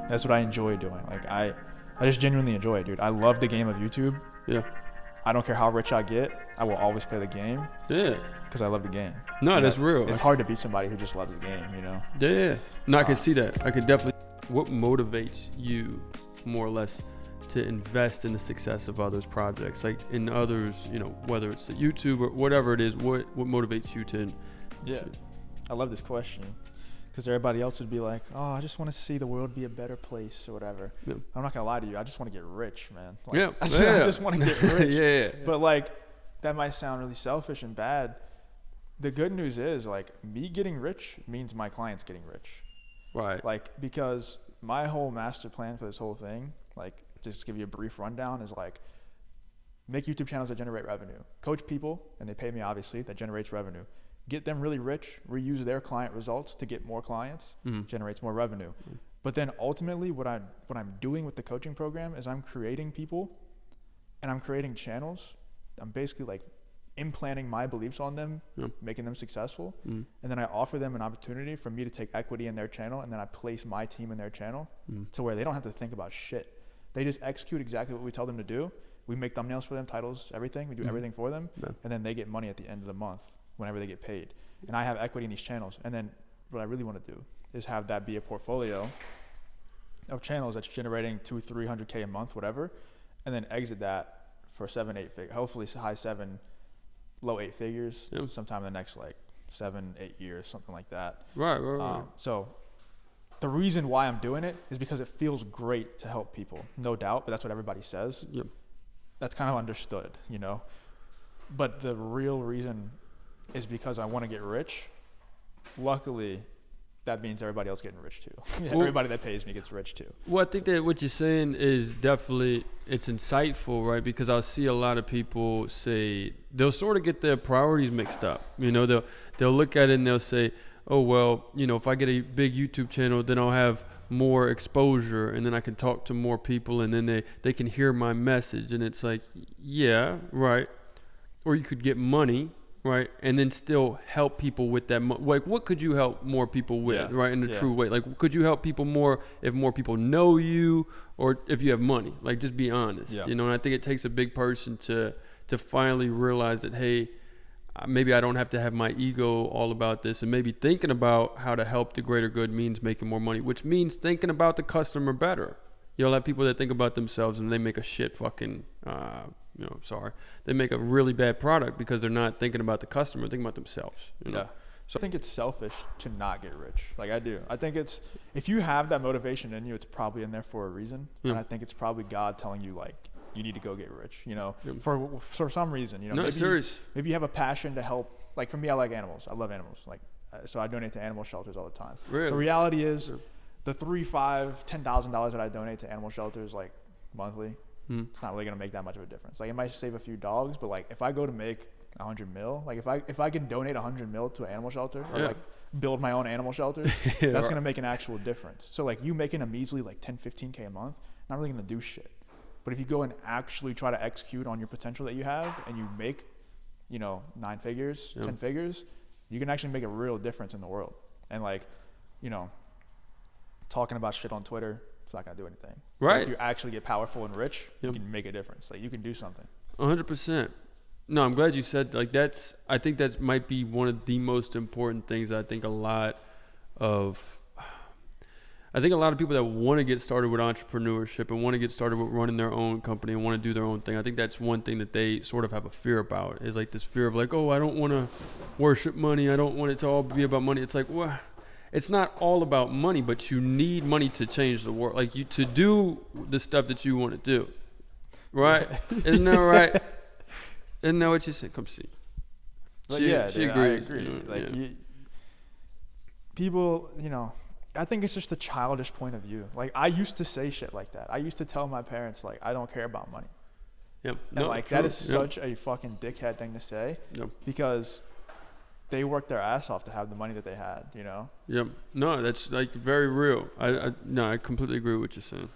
That's what I enjoy doing. Like I just genuinely enjoy it, dude. I love the game of YouTube. Yeah. I don't care how rich I get. I will always play the game. Yeah. Because I love the game. No, that's real. It's hard to beat somebody who just loves the game, you know? Yeah. No, I can see that. I could definitely. What motivates you, more or less, to invest in the success of others' projects, like in others, you know, whether it's the YouTube or whatever it is, what motivates you to? Yeah. I love this question. Because everybody else would be like, oh, I just want to see the world be a better place or whatever. Yeah. I'm not going to lie to you. I just want to get rich, man. Like, Yeah. I just want to get rich. Yeah. But like, that might sound really selfish and bad. The good news is, like, me getting rich means my clients getting rich. Right. Like, because my whole master plan for this whole thing, like, just to give you a brief rundown, is like, make YouTube channels that generate revenue. Coach people, and they pay me obviously, that generates revenue. Get them really rich, reuse their client results to get more clients, generates more revenue. But then ultimately what I'm doing with the coaching program is I'm creating people and I'm creating channels. I'm basically like implanting my beliefs on them, making them successful. And then I offer them an opportunity for me to take equity in their channel, and then I place my team in their channel to where they don't have to think about shit. They just execute exactly what we tell them to do. We make thumbnails for them, titles, everything. We do everything for them. And then they get money at the end of the month whenever they get paid. And I have equity in these channels. And then what I really want to do is have that be a portfolio of channels that's generating 200-300K a month, whatever, and then exit that for 7-8 figures, hopefully high 7, low 8 figures sometime in the next like 7-8 years, something like that. Right. So the reason why I'm doing it is because it feels great to help people, no doubt, but that's what everybody says. That's kind of understood, you know. But the real reason is because I want to get rich. Luckily, that means everybody else getting rich too. Everybody that pays me gets rich too. Well, I think that what you're saying is definitely, it's insightful, right? Because I'll see a lot of people say, they'll sort of get their priorities mixed up. You know, they'll look at it and they'll say, oh, well, you know, if I get a big YouTube channel, then I'll have more exposure and then I can talk to more people and then they can hear my message. And it's like, yeah, right. Or you could get money, right, and then still help people with that. Like, what could you help more people with, right, in a true way? Like, could you help people more if more people know you, or if you have money? Like, just be honest, you know. And I think it takes a big person to finally realize that, hey, maybe I don't have to have my ego all about this, and maybe thinking about how to help the greater good means making more money, which means thinking about the customer better. You'll have people that think about themselves and they make a shit fucking, they make a really bad product because they're not thinking about the customer, thinking about themselves. You know? So I think it's selfish to not get rich. Like, I do. I think it's, if you have that motivation in you, it's probably in there for a reason. And I think it's probably God telling you, like, you need to go get rich, you know, for some reason, you know. No, serious. Maybe you have a passion to help. Like, for me, I like animals. I love animals. Like, so I donate to animal shelters all the time. Really? The reality is, the $3,000, $5,000, $10,000 that I donate to animal shelters, like, monthly, it's not really gonna make that much of a difference. Like, it might save a few dogs, but like, if I go to make 100 mil, like if I can donate 100 mil to an animal shelter, or like build my own animal shelter, that's gonna make an actual difference. So like, you making a measly like 10-15K a month, not really gonna do shit. But if you go and actually try to execute on your potential that you have, and you make, you know, 9 figures, 10 figures, you can actually make a real difference in the world. And like, you know, talking about shit on Twitter, it's not gonna do anything. Right. But if you actually get powerful and rich, you can make a difference. Like, you can do something. 100%. No, I'm glad you said, like, I think that might be one of the most important things. I think a lot of people that want to get started with entrepreneurship and want to get started with running their own company and want to do their own thing, I think that's one thing that they sort of have a fear about, is like this fear of like, oh, I don't want to worship money. I don't want it to all be about money. It's like, well, it's not all about money, but you need money to change the world. Like, to do the stuff that you want to do. Right? Isn't that right? Isn't that what you said? Come see. She agrees. I agree. You know, like, people, you know, I think it's just a childish point of view. Like, I used to say shit like that. I used to tell my parents, like, I don't care about money. Yep. And like, that is such a fucking dickhead thing to say. Because they worked their ass off to have the money that they had, you know? Yep. No, that's like very real. I completely agree with what you're saying.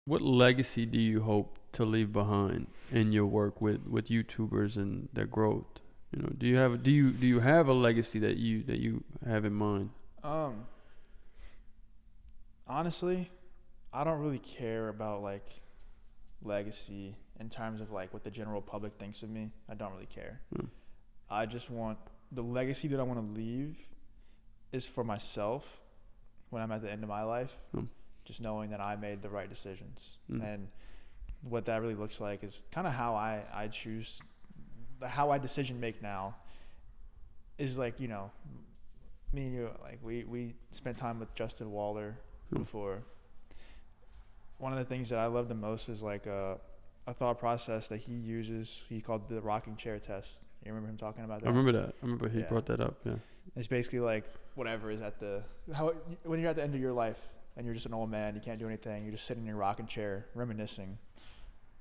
What legacy do you hope to leave behind in your work with YouTubers and their growth? You know, do you have a legacy that you have in mind? Honestly, I don't really care about like legacy in terms of like what the general public thinks of me. I don't really care. I just want the legacy that I want to leave is for myself when I'm at the end of my life, just knowing that I made the right decisions. And what that really looks like is kind of how I choose, how I decision make now is like, you know, me and you, like we spent time with Justin Waller before. One of the things that I love the most is like a thought process that he uses. He called the rocking chair test. You remember him talking about that? I remember that. I remember he brought that up. Yeah. It's basically like whatever is at the when you're at the end of your life and you're just an old man, you can't do anything. You're just sitting in your rocking chair, reminiscing.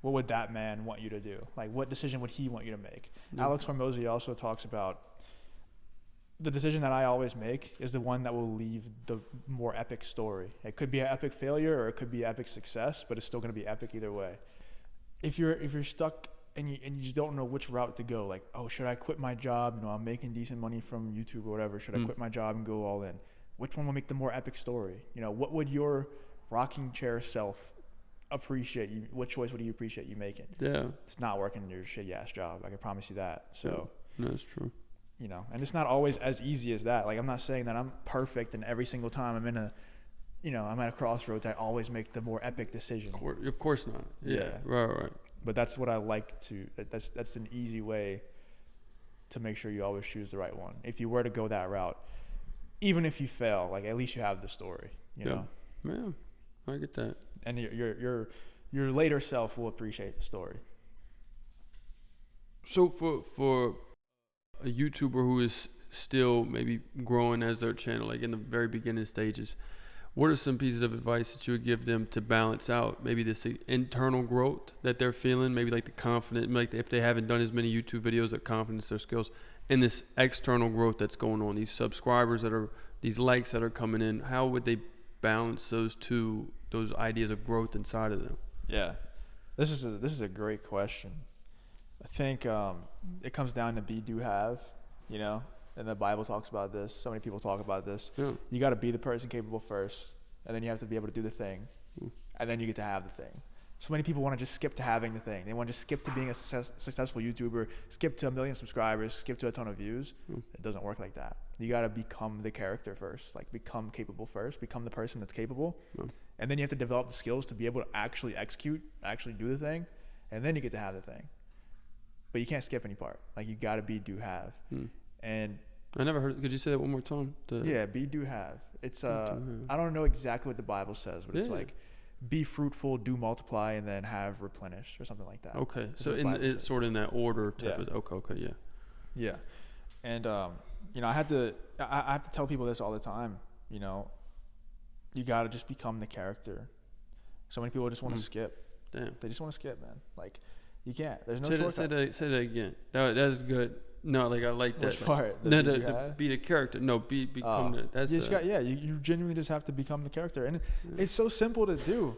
What would that man want you to do? Like, what decision would he want you to make? Alex Hormozy also talks about the decision that I always make is the one that will leave the more epic story. It could be an epic failure or it could be epic success, but it's still going to be epic either way. If you're stuck and you just don't know which route to go, like, oh, should I quit my job? You know, I'm making decent money from YouTube or whatever. Should I quit my job and go all in? Which one will make the more epic story? You know, what would your rocking chair self appreciate you? What choice would you appreciate you making? Yeah. It's not working in your shitty ass job. I can promise you that. So, no, that's true. You know, and it's not always as easy as that. Like, I'm not saying that I'm perfect and every single time I'm at a crossroads, I always make the more epic decision. Of course not. Yeah. Right. But that's what I like to, that's an easy way to make sure you always choose the right one. If you were to go that route, even if you fail, like, at least you have the story, you know? Yeah, I get that. And your later self will appreciate the story. So for a YouTuber who is still maybe growing as their channel, like in the very beginning stages, what are some pieces of advice that you would give them to balance out maybe this internal growth that they're feeling, maybe like the confidence, like if they haven't done as many YouTube videos, their confidence, their skills, and this external growth that's going on, these subscribers these likes that are coming in, how would they balance those ideas of growth inside of them? Yeah, this is a great question. I think it comes down to be, do, have, you know, and the Bible talks about this. So many people talk about this. Yeah. You got to be the person capable first, and then you have to be able to do the thing, and then you get to have the thing. So many people want to just skip to having the thing. They want to just skip to being a successful YouTuber, skip to 1 million subscribers, skip to a ton of views. It doesn't work like that. You got to become the character first, like become capable first, become the person that's capable. And then you have to develop the skills to be able to actually execute, actually do the thing, and then you get to have the thing. But you can't skip any part. Like, you got to be, do, have. And I never heard. Could you say that one more time? Be, do, have. It's I don't know exactly what the Bible says, but it's like, be fruitful, do multiply, and then have replenish or something like that. Okay, so it's sort of in that order type of. Okay, yeah. And you know, I have to tell people this all the time. You know, you got to just become the character. So many people just want to skip. Damn. They just want to skip, man. Like, you can't. There's no shortcut. Say that again. That is good. No, like, I like that. Which part? No, be the character. No, become the. That's you genuinely just have to become the character, and it's so simple to do.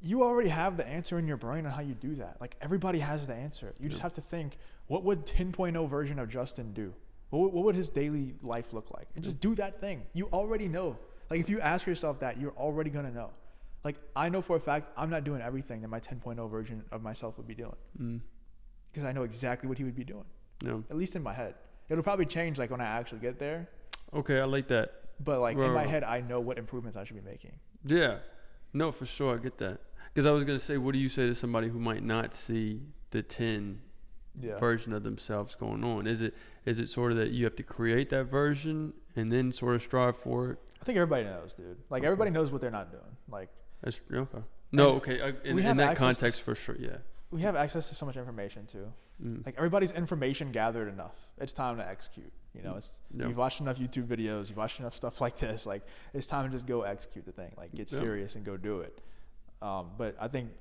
You already have the answer in your brain on how you do that. Like, everybody has the answer. You just have to think, what would 10.0 version of Justin do? What would his daily life look like? And just do that thing. You already know. Like, if you ask yourself that, you're already gonna know. Like, I know for a fact I'm not doing everything that my 10.0 version of myself would be doing, because I know exactly what he would be doing. Yeah. At least in my head. It'll probably change, like, when I actually get there. Okay, I like that. But, like, in my head, I know what improvements I should be making. Yeah. No, for sure, I get that. Because I was going to say, what do you say to somebody who might not see the 10 version of themselves going on? Is it sort of that you have to create that version and then sort of strive for it? I think everybody knows, dude. Like, everybody knows what they're not doing. Like, that's okay. No, okay. In that context, for sure, yeah. We have access to so much information too. Like, everybody's information gathered enough. It's time to execute. You know, you've watched enough YouTube videos, you've watched enough stuff like this. Like, it's time to just go execute the thing. Like, get serious and go do it. But I think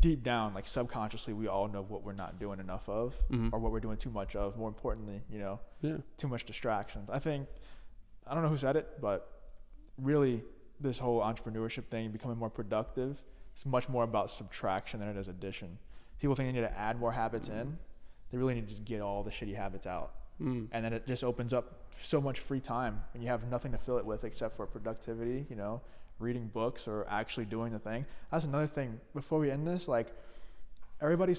deep down, like, subconsciously, we all know what we're not doing enough of, or what we're doing too much of. More importantly, you know, too much distractions. I don't know who said it, but really, this whole entrepreneurship thing, becoming more productive, it's much more about subtraction than it is addition. People think they need to add more habits in. They really need to just get all the shitty habits out. And then it just opens up so much free time, and you have nothing to fill it with except for productivity, you know, reading books or actually doing the thing. That's another thing. Before we end this, like everybody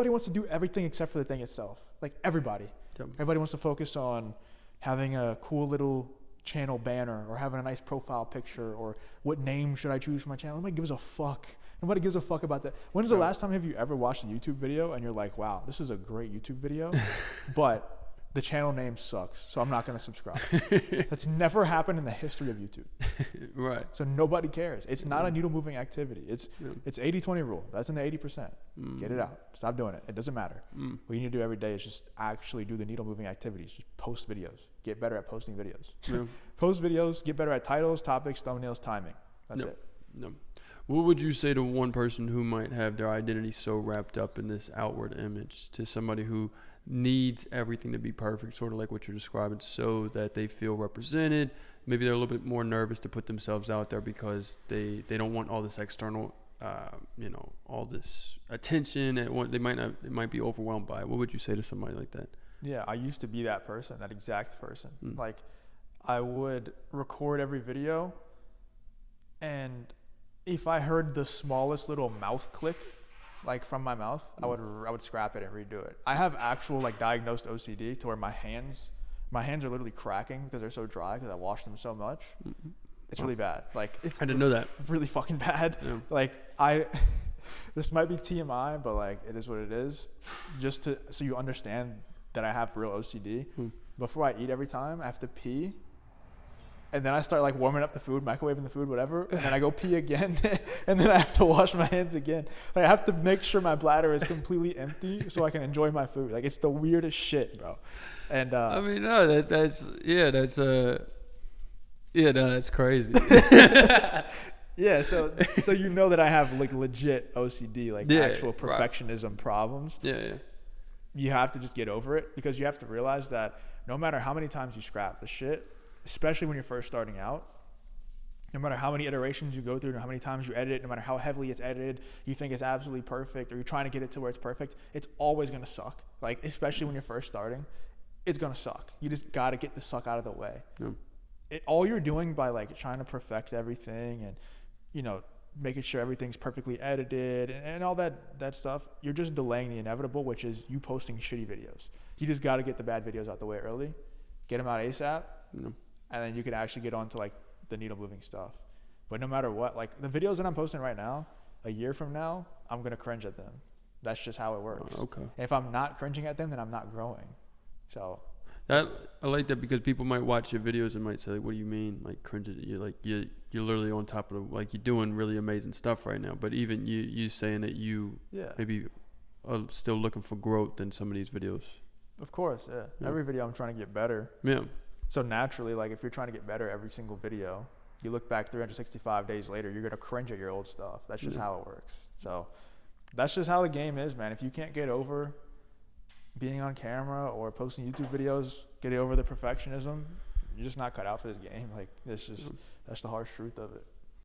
wants to do everything except for the thing itself. Like everybody. Yep. Everybody wants to focus on having a cool little channel banner or having a nice profile picture or what name should I choose for my channel. Nobody gives a fuck. Nobody gives a fuck about that. When's the last time have you ever watched a YouTube video and you're like, wow, this is a great YouTube video, but the channel name sucks, so I'm not going to subscribe. That's never happened in the history of YouTube. Right. So nobody cares. It's not a needle moving activity. It's 80-20 rule. That's in the 80%. Get it out. Stop doing it. It doesn't matter. What you need to do every day is just actually do the needle moving activities. Just post videos. Get better at posting videos. Post videos. Get better at titles, topics, thumbnails, timing. That's it. No. What would you say to one person who might have their identity so wrapped up in this outward image, to somebody who needs everything to be perfect, sort of like what you're describing, so that they feel represented? Maybe they're a little bit more nervous to put themselves out there because they don't want all this external, all this attention. They might be overwhelmed by it. What would you say to somebody like that? Yeah, I used to be that person, that exact person. Like, I would record every video, and if I heard the smallest little mouth click, like from my mouth, I would scrap it and redo it. I have actual like diagnosed OCD to where my hands are literally cracking because they're so dry because I wash them so much. It's really bad. Like I didn't know that. Really fucking bad. Yeah. Like this might be TMI, but like it is what it is. Just so you understand that I have real OCD. Before I eat every time, I have to pee. And then I start like warming up the food, microwaving the food, whatever. And then I go pee again. And then I have to wash my hands again. Like I have to make sure my bladder is completely empty so I can enjoy my food. Like it's the weirdest shit, bro. And I mean, no, that's crazy. Yeah, so you know that I have like legit OCD, like actual perfectionism problems. Yeah. You have to just get over it, because you have to realize that no matter how many times you scrap the shit, especially when you're first starting out, no matter how many iterations you go through, no how many times you edit it, no matter how heavily it's edited, you think it's absolutely perfect, or you're trying to get it to where it's perfect, it's always going to suck. Like, especially when you're first starting, it's going to suck. You just got to get the suck out of the way. All you're doing by like trying to perfect everything and, making sure everything's perfectly edited and all that stuff, you're just delaying the inevitable, which is you posting shitty videos. You just got to get the bad videos out the way early, get them out ASAP. And then you can actually get on to like the needle moving stuff. But no matter what, like the videos that I'm posting right now, a year from now, I'm going to cringe at them. That's just how it works. Okay. If I'm not cringing at them, then I'm not growing. So I like that, because people might watch your videos and might say, like, what do you mean? Like cringe? You're literally on top of like you're doing really amazing stuff right now. But even you saying that you maybe are still looking for growth in some of these videos. Of course. Yeah. Every video I'm trying to get better. Yeah. So naturally, like if you're trying to get better every single video, you look back 365 days later, you're going to cringe at your old stuff. That's just how it works. So that's just how the game is, man. If you can't get over being on camera or posting YouTube videos, get over the perfectionism, you're just not cut out for this game. Like that's the harsh truth of it.